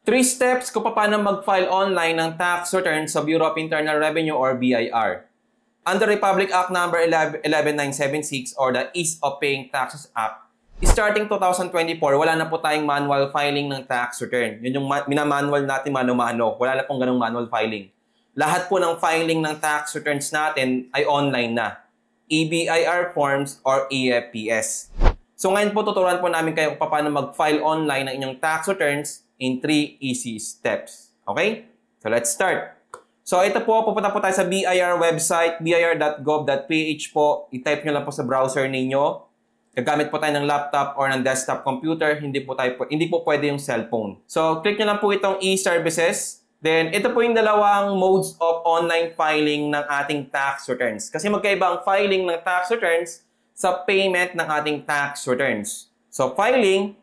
3 steps kung paano mag-file online ng tax return sa Bureau of Internal Revenue or BIR. Under Republic Act Number 11976 or the Ease of Paying Taxes Act, starting 2024, wala na po tayong manual filing ng tax return. Yun yung minamanual natin mano-mano. Wala na pong ganung manual filing. Lahat po ng filing ng tax returns natin ay online na. EBIR forms or EFPS. So ngayon po tuturuan po namin kayo kung paano mag-file online ng inyong tax returns in 3 easy steps. Okay? So let's start. So ito po, pupunta po tayo sa BIR website, bir.gov.ph po. I-type nyo lang po sa browser ninyo. Gagamit po tayo ng laptop or ng desktop computer. Hindi po pwede yung cellphone. So click nyo lang po itong e-services. Then ito po yung dalawang modes of online filing ng ating tax returns. Kasi magkaiba ang filing ng tax returns sa payment ng ating tax returns. So filing,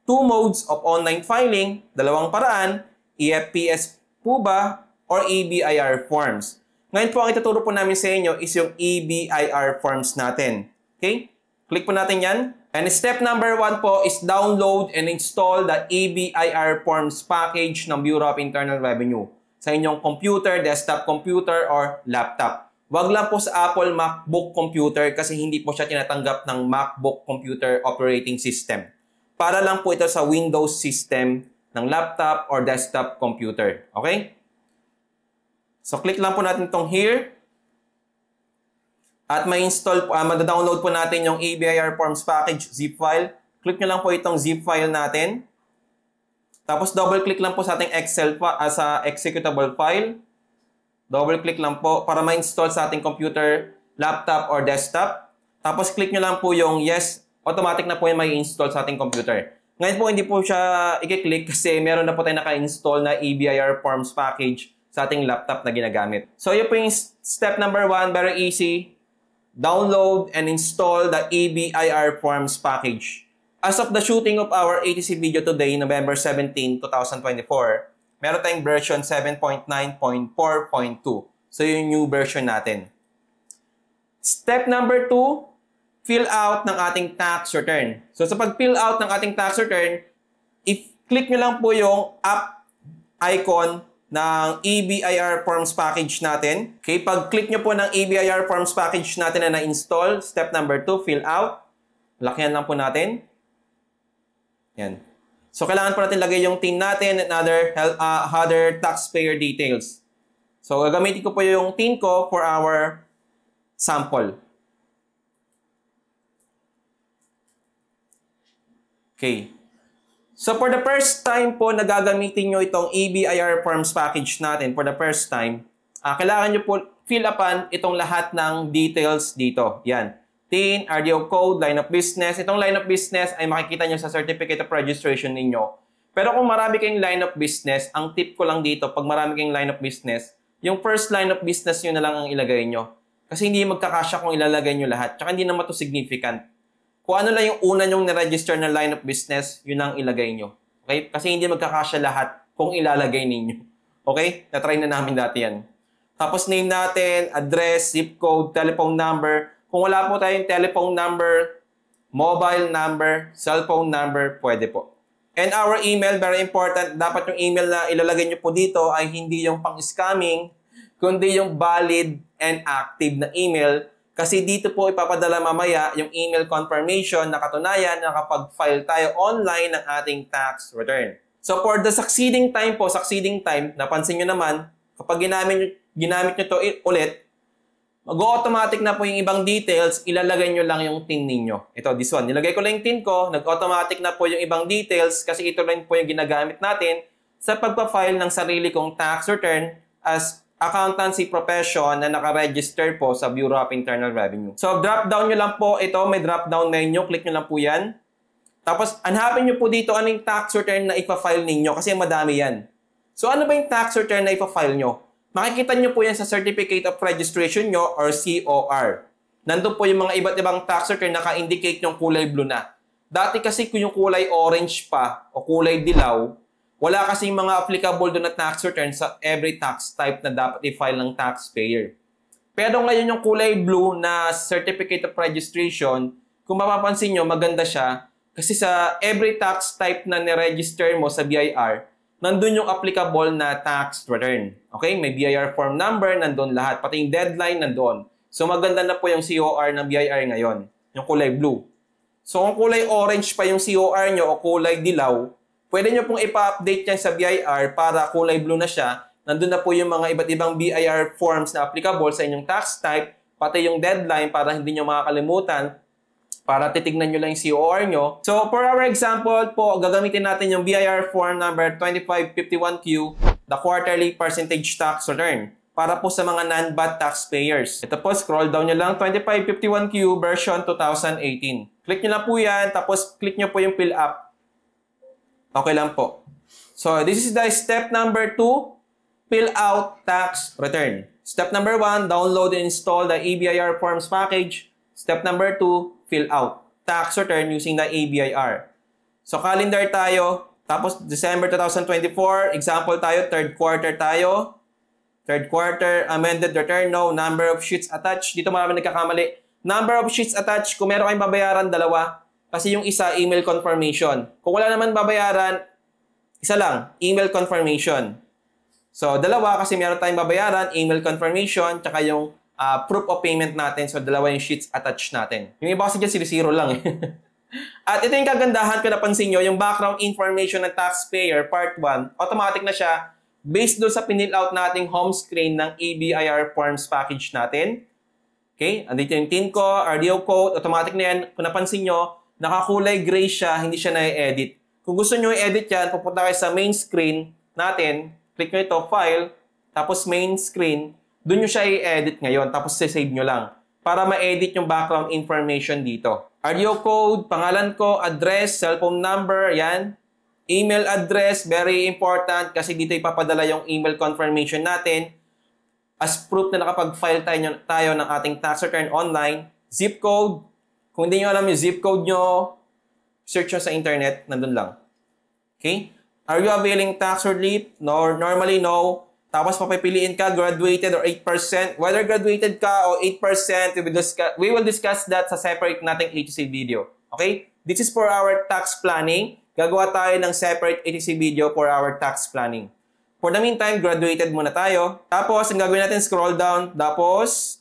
2 modes of online filing, dalawang paraan, EFPS po ba or EBIR forms. Ngayon po ang ituturo po namin sa inyo is yung EBIR forms natin. Okay? Click po natin yan. And step number 1 po is download and install the EBIR forms package ng Bureau of Internal Revenue sa inyong computer, desktop computer, or laptop. Wag lang po sa Apple MacBook computer kasi hindi po siya tinatanggap ng MacBook computer operating system. Para lang po ito sa Windows system ng laptop or desktop computer. Okay? So, click lang po natin itong here. At ma-download po natin yung EBIR Forms Package zip file. Click nyo lang po itong zip file natin. Tapos, double-click lang po sa ating sa executable file. Double-click lang po para ma-install sa ating computer, laptop, or desktop. Tapos, click nyo lang po yung yes. Automatic na po yung may install sa ating computer. Ngayon po, hindi po siya i-click kasi meron na po tayo naka-install na EBIR Forms Package sa ating laptop na ginagamit. So, yun po yung step number 1. Very easy. Download and install the EBIR Forms Package. As of the shooting of our ATC video today, November 17, 2024, meron tayong version 7.9.4.2. So, yung new version natin. Step number 2. Fill out ng ating tax return. So, sa pag-fill out ng ating tax return, i-click nyo lang po yung app icon ng EBIR Forms Package natin. Okay, pag-click nyo po ng EBIR Forms Package natin na na-install, step number 2, fill out. Lakihan lang po natin. Yan. So, kailangan po natin lagay yung TIN natin and other taxpayer details. So, gagamitin ko po yung TIN ko for our sample. Okay. So, for the first time po na gagamitin nyo itong EBIR Forms Package natin, for the first time, kailangan nyo po fill upan itong lahat ng details dito. Yan. TIN, RDO code, line of business. Itong line of business ay makikita nyo sa Certificate of Registration ninyo. Pero kung marami kayong line of business, ang tip ko lang dito, pag marami kayong line of business, yung first line of business nyo na lang ang ilagay nyo. Kasi hindi magkakasya kung ilalagay nyo lahat. Tsaka hindi naman ito significant. Kung ano lang yung una nyong na-register na line of business, yun ang ilagay nyo. Okay? Kasi hindi magkakasya lahat kung ilalagay ninyo. Okay? Na-try na namin dati yan. Tapos name natin, address, zip code, telephone number. Kung wala po tayong telephone number, mobile number, cellphone number, pwede po. And our email, very important. Dapat yung email na ilalagay nyo po dito ay hindi yung pang-scamming, kundi yung valid and active na email. Kasi dito po ipapadala mamaya yung email confirmation na katunayan na nakapag-file tayo online ng ating tax return. So for the succeeding time, napansin nyo naman, kapag ginamit nyo to ulit, mag-automatic na po yung ibang details, ilalagay nyo lang yung TIN ninyo. Ito, this one. Nilagay ko lang yung TIN ko, nag-automatic na po yung ibang details kasi ito lang po yung ginagamit natin sa pagpa-file ng sarili kong tax return as accountancy profession na nakaregister po sa Bureau of Internal Revenue. So, drop down nyo lang po. Ito, may drop down menu. Click nyo lang po yan. Tapos, hanapin nyo po dito anong tax return na ipa-file ninyo kasi madami yan. So, ano ba yung tax return na ipa-file nyo? Makikita nyo po yan sa Certificate of Registration nyo or COR. Nandun po yung mga iba't ibang tax return na naka-indicate yung kulay blue na. Dati kasi kung yung kulay orange pa o kulay dilaw, wala kasing mga applicable doon na tax return sa every tax type na dapat i-file ng taxpayer. Pero ngayon yung kulay blue na Certificate of Registration, kung mapapansin nyo, maganda siya kasi sa every tax type na niregister mo sa BIR, nandun yung applicable na tax return. Okay? May BIR form number, nandun lahat. Pati yung deadline, nandun. So, maganda na po yung COR ng BIR ngayon. Yung kulay blue. So, kung kulay orange pa yung COR nyo o kulay dilaw, pwede nyo pong ipa-update yan sa BIR para kulay blue na siya. Nandun na po yung mga iba't ibang BIR forms na applicable sa inyong tax type, pati yung deadline para hindi nyo makakalimutan, para titignan nyo lang yung COR nyo. So, for our example po, gagamitin natin yung BIR form number 2551Q, the quarterly percentage tax return, para po sa mga non-VAT taxpayers. Ito po, scroll down nyo lang, 2551Q version 2018. Click nyo lang po yan, tapos click nyo po yung fill up. Okay lang po. So, this is the step number 2, fill out tax return. Step number 1, download and install the EBIR forms package. Step number 2, fill out tax return using the EBIR. So, calendar tayo. Tapos, December 2024. Example tayo, third quarter tayo. Third quarter, amended return, no. Number of sheets attached. Dito marami nagkakamali. Number of sheets attached, kung meron kayong babayaran, dalawa. Kasi yung isa, email confirmation. Kung wala naman babayaran, isa lang, email confirmation. So, dalawa kasi meron tayong babayaran, email confirmation, tsaka yung proof of payment natin. So, dalawa yung sheets attached natin. Yung iba kasi dyan, 0 lang eh. At ito yung kagandahan ko napansin nyo, yung background information ng taxpayer, part 1, automatic na siya based doon sa pinil out nating home screen ng EBIR forms package natin. Okay? Andito yung TIN ko, RDO code, automatic na yan. Kung napansin nyo, nakakulay gray siya, hindi siya na-edit. Kung gusto nyo i-edit yan, pupunta kayo sa main screen natin, click nyo ito, file, tapos main screen, doon nyo siya i-edit ngayon, tapos save nyo lang para ma-edit yung background information dito. RDO code, pangalan ko, address, cellphone number, yan. Email address, very important kasi dito ipapadala yung email confirmation natin as proof na nakapag-file tayo ng ating tax return online. Zip code, kung hindi nyo alam yung zip code nyo, search nyo sa internet, nandun lang. Okay? Are you availing tax relief? No, normally no. Tapos papipiliin ka, graduated or 8%. Whether graduated ka o 8%, we will discuss that sa separate nating ATC video. Okay? This is for our tax planning. Gagawa tayo ng separate ATC video for our tax planning. For the meantime, graduated muna tayo. Tapos, ang gagawin natin, scroll down. Tapos,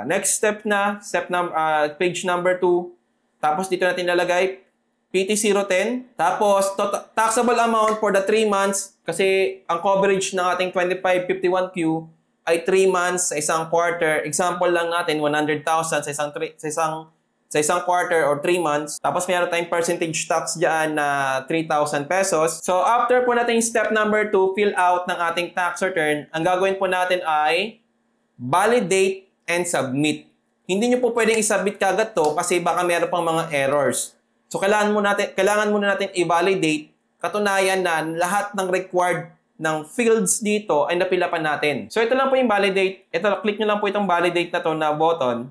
next step na, page number 2. Tapos, dito natin lalagay PT010. Tapos, taxable amount for the 3 months. Kasi, ang coverage ng ating 2551Q ay 3 months sa isang quarter. Example lang natin, 100,000 sa isang quarter or 3 months. Tapos, mayroon tayong percentage tax dyan na 3,000 pesos. So, after po natin step number 2, fill out ng ating tax return, ang gagawin po natin ay validate and submit. Hindi nyo po pwedeng isubmit kagad to kasi baka meron pang mga errors. So, kailangan muna natin i-validate. Katunayan na lahat ng required ng fields dito ay napilapan natin. So, ito lang po yung validate. Ito, click nyo lang po itong validate na to na button.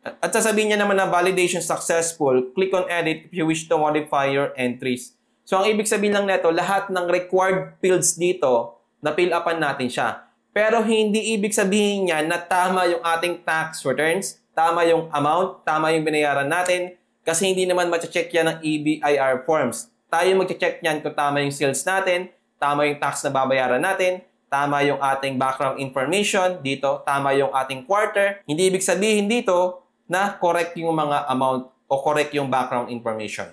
At sasabihin niya naman na validation successful. Click on edit if you wish to modify your entries. So, ang ibig sabihin lang nito, lahat ng required fields dito, napilapan natin siya. Pero hindi ibig sabihin niya na tama yung ating tax returns, tama yung amount, tama yung binayaran natin, kasi hindi naman ma-check yan ng EBIR forms. Tayo mag-check yan kung tama yung sales natin, tama yung tax na babayaran natin, tama yung ating background information dito, tama yung ating quarter. Hindi ibig sabihin dito na correct yung mga amount o correct yung background information.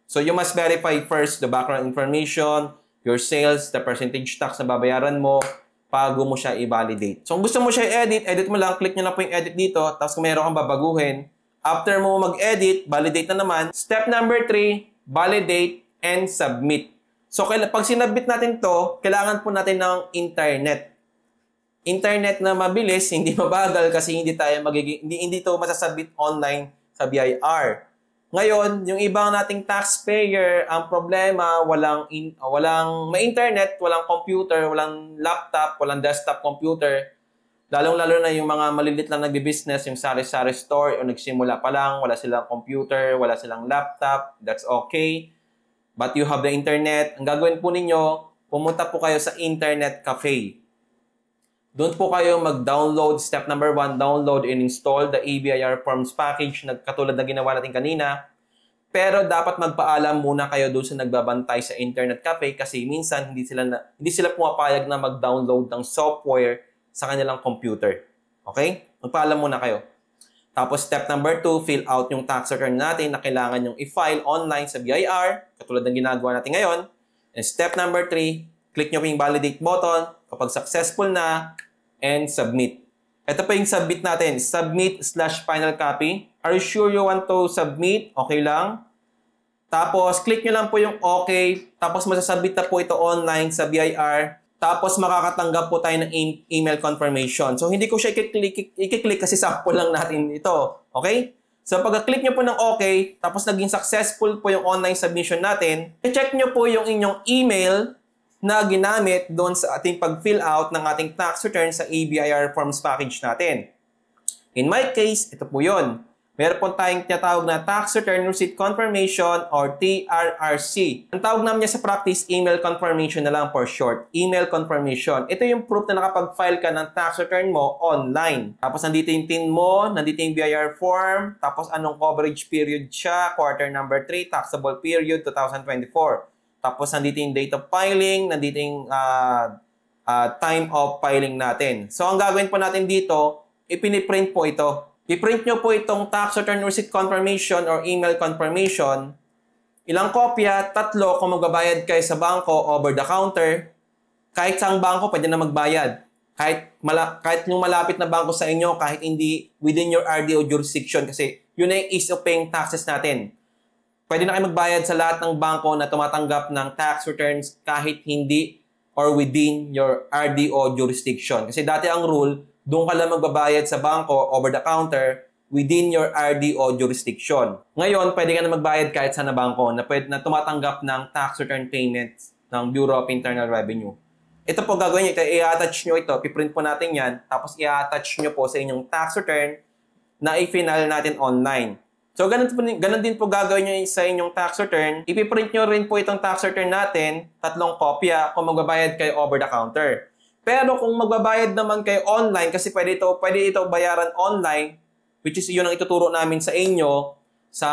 So you must verify first the background information, your sales, the percentage tax na babayaran mo, bago mo siya i-validate. So kung gusto mo siya i-edit, edit mo lang, click nyo lang po yung edit dito, tapos kung mayroon kang babaguhin, after mo mag-edit, validate na naman. Step number 3, validate and submit. So, pag sinubmit natin to, kailangan po natin ng internet. Internet na mabilis, hindi mabagal kasi hindi to masasubmit online sa BIR. Ngayon, yung ibang nating taxpayer, ang problema, walang ma-internet, walang computer, walang laptop, walang desktop computer. Lalong-lalo na yung mga malilit lang nagbi-business, yung sari-sari store, o nagsimula pa lang, wala silang computer, wala silang laptop, that's okay. But you have the internet. Ang gagawin po ninyo, pumunta po kayo sa internet cafe. Doon po kayo mag-download, step number 1, download and install the EBIR forms package na katulad na ginawa natin kanina. Pero dapat magpaalam muna kayo doon sa nagbabantay sa internet cafe kasi minsan hindi sila pumapayag na mag-download ng software sa kanilang computer. Okay? Magpaalam muna kayo. Tapos step number 2, fill out yung tax return natin na kailangan yung i-file online sa BIR, katulad ng ginagawa natin ngayon. And step number 3, click nyo po yung validate button kapag successful na and submit. Ito po yung submit natin, submit/final copy. Are you sure you want to submit? Okay lang. Tapos click nyo lang po yung okay, tapos masasubmit na po ito online sa BIR. Tapos makakatanggap po tayo ng email confirmation. So hindi ko siya i-click kasi sample lang natin ito. Okay? So pagka-click nyo po ng okay, tapos naging successful po yung online submission natin, i-check nyo po yung inyong email na ginamit doon sa ating pag-fill out ng ating tax return sa ABIR forms package natin. In my case, ito po yun. Meron po tayong tinatawag na Tax Return Receipt Confirmation or TRRC. Ang tawag namin niya sa practice, email confirmation na lang for short. Email confirmation. Ito yung proof na nakapag-file ka ng tax return mo online. Tapos nandito yung TIN mo, nandito yung BIR form, tapos anong coverage period siya, quarter number 3, taxable period 2024. Tapos nandito yung date of filing, nandito yung time of filing natin. So ang gagawin po natin dito, ipiniprint po ito. I-print nyo po itong tax return receipt confirmation or email confirmation. Ilang kopya? 3 kung magbabayad kayo sa bangko over the counter. Kahit saang bangko, pwede na magbayad. Kahit yung malapit na bangko sa inyo, kahit hindi within your RDO jurisdiction kasi yun ay ease of paying taxes natin. Pwede na kayo magbayad sa lahat ng bangko na tumatanggap ng tax returns kahit hindi or within your RDO jurisdiction. Kasi dati ang rule, doon ka lang magbabayad sa bangko over the counter within your RDO jurisdiction. Ngayon, pwede ka na magbayad kahit sa bangko na tumatanggap ng tax return payments ng Bureau of Internal Revenue. Ito po gagawin nyo, i-attach nyo ito, piprint po natin yan, tapos i-attach nyo po sa inyong tax return na i-final natin online. So, ganun din po gagawin nyo sa inyong tax return. Ipiprint nyo rin po itong tax return natin, 3 kopya kung magbabayad kayo over the counter. Pero kung magbabayad naman kayo online, kasi pwede ito bayaran online, which is yun ang ituturo namin sa inyo sa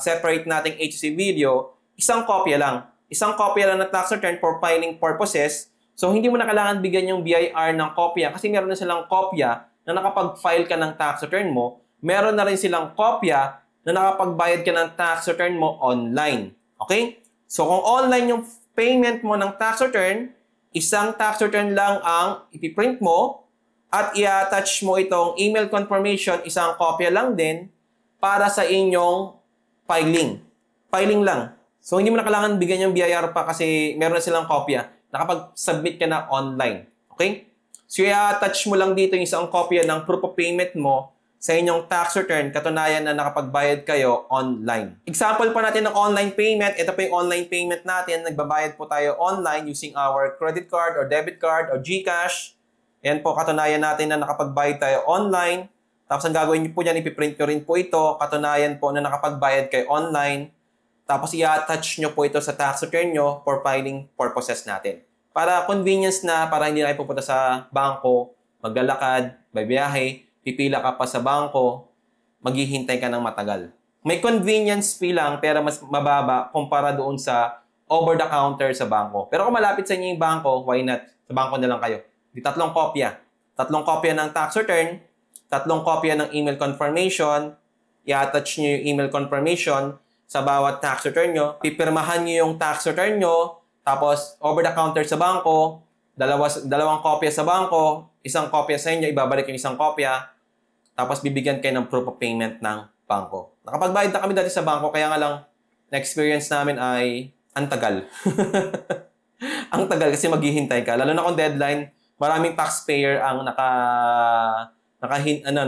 separate nating HC video, isang kopya lang. Isang kopya lang na tax return for filing purposes. So, hindi mo na kailangan bigyan yung BIR ng kopya kasi meron na silang kopya na nakapag-file ka ng tax return mo. Meron na rin silang kopya na nakapagbayad ka ng tax return mo online. Okay? So, kung online yung payment mo ng tax return, isang tax return lang ang ipiprint mo at i-attach mo itong email confirmation, isang kopya lang din para sa inyong filing. Filing lang. So, hindi mo na kailangan bigyan yung BIR pa kasi meron na silang kopya. Nakapag-submit ka na online. Okay? So, i-attach mo lang dito yung isang kopya ng proof of payment mo sa inyong tax return, katunayan na nakapagbayad kayo online. Example po natin ng online payment. Ito po yung online payment natin. Nagbabayad po tayo online using our credit card or debit card or GCash. Yan po, katunayan natin na nakapagbayad tayo online. Tapos ang gagawin niyo po dyan, ipiprint nyo rin po ito. Katunayan po na nakapagbayad kayo online. Tapos i-attach nyo po ito sa tax return nyo for filing purposes natin. Para convenience na, para hindi na kayo pupunta sa bangko, maglalakad, bibiyahe, pipila ka pa sa bangko, maghihintay ka ng matagal. May convenience fee lang pero mas mababa kumpara doon sa over-the-counter sa bangko. Pero kung malapit sa inyo yung bangko, why not? Sa bangko na lang kayo. Di 3 kopya. 3 kopya ng tax return, 3 kopya ng email confirmation, i-attach nyo yung email confirmation sa bawat tax return nyo, pipirmahan nyo yung tax return nyo, tapos over-the-counter sa bangko, dalawang kopya sa bangko, isang kopya sa inyo, ibabalik yung isang kopya, tapos bibigyan kayo ng proof of payment ng bangko. Nakapagbayad na kami dati sa bangko, kaya nga lang, na-experience namin ay ang tagal. Ang tagal kasi maghihintay ka. Lalo na kung deadline, maraming taxpayer ang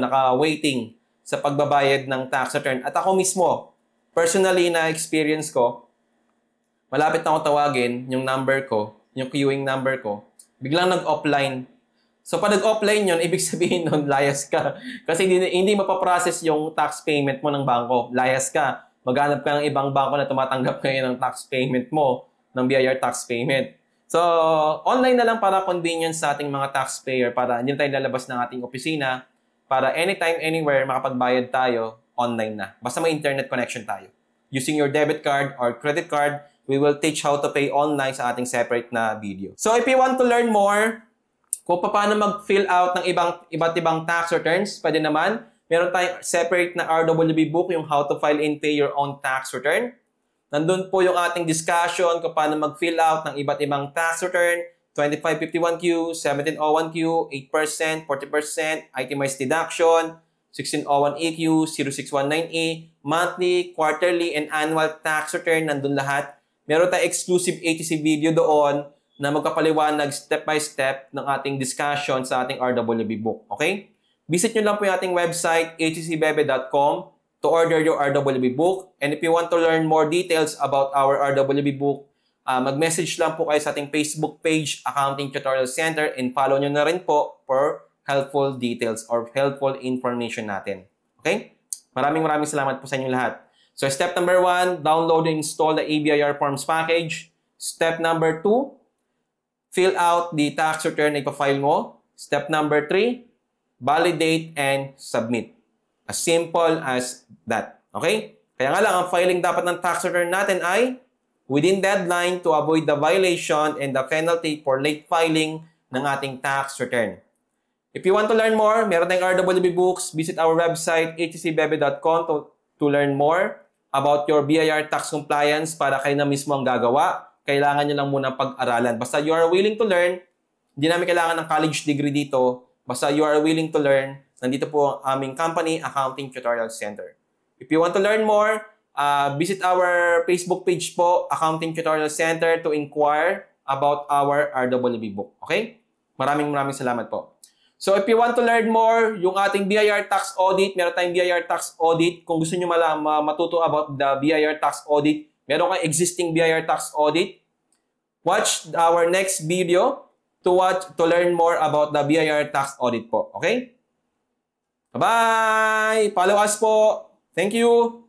naka-waiting sa pagbabayad ng tax return. At ako mismo, personally na-experience ko, malapit na ako tawagin yung number ko, yung queuing number ko, biglang nag-offline. So, pag nag-offline yun, ibig sabihin nun, layas ka. Kasi hindi mapaprocess yung tax payment mo ng bangko. Layas ka. Maghanap ka ng ibang bangko na tumatanggap ngayon ng tax payment mo, ng BIR tax payment. So, online na lang para convenience sa ating mga taxpayer para hindi tayo lalabas ng ating opisina para anytime, anywhere, makapagbayad tayo, online na. Basta may internet connection tayo. using your debit card or credit card, we will teach how to pay online sa ating separate na video. So if you want to learn more kung paano mag-fill out ng iba't ibang tax returns, pwede naman. Meron tayong separate na RWB book, yung how to file and pay your own tax return. Nandun po yung ating discussion kung paano mag-fill out ng iba't ibang tax return, 2551Q, 1701Q, 8%, 40%, itemized deduction, 1601EQ, 0619E, monthly, quarterly, and annual tax return, nandun lahat. Meron tayong exclusive ATC video doon na magkapaliwanag step by step ng ating discussion sa ating RWB book. Okay? Visit nyo lang po yung ating website, atcbebe.com, to order your RWB book. And if you want to learn more details about our RWB book, mag-message lang po kayo sa ating Facebook page, Accounting Tutorial Center, and follow nyo na rin po for helpful details or helpful information natin. Okay? Maraming salamat po sa inyo lahat. So, step number 1, download and install the ABIR Forms package. Step number 2, fill out the tax return na ipafile mo. Step number 3, validate and submit. As simple as that. Okay? Kaya nga lang, ang filing dapat ng tax return natin ay within deadline to avoid the violation and the penalty for late filing ng ating tax return. If you want to learn more, meron tayong RWB books. Visit our website, atcbebe.com to learn more about your BIR tax compliance para kayo na mismo ang gagawa. Kailangan nyo lang muna pag-aralan. Basta you are willing to learn, hindi namin kailangan ng college degree dito. Basta you are willing to learn, nandito po ang aming company, Accounting Tutorial Center. If you want to learn more, visit our Facebook page po, Accounting Tutorial Center, to inquire about our RWB book. Okay? Maraming salamat po. So if you want to learn more, yung ating BIR tax audit, meron tayong BIR tax audit. Kung gusto nyo matuto about the BIR tax audit, meron kang existing BIR tax audit. Watch our next video to learn more about the BIR tax audit po. Okay? Bye-bye! Follow us po. Thank you!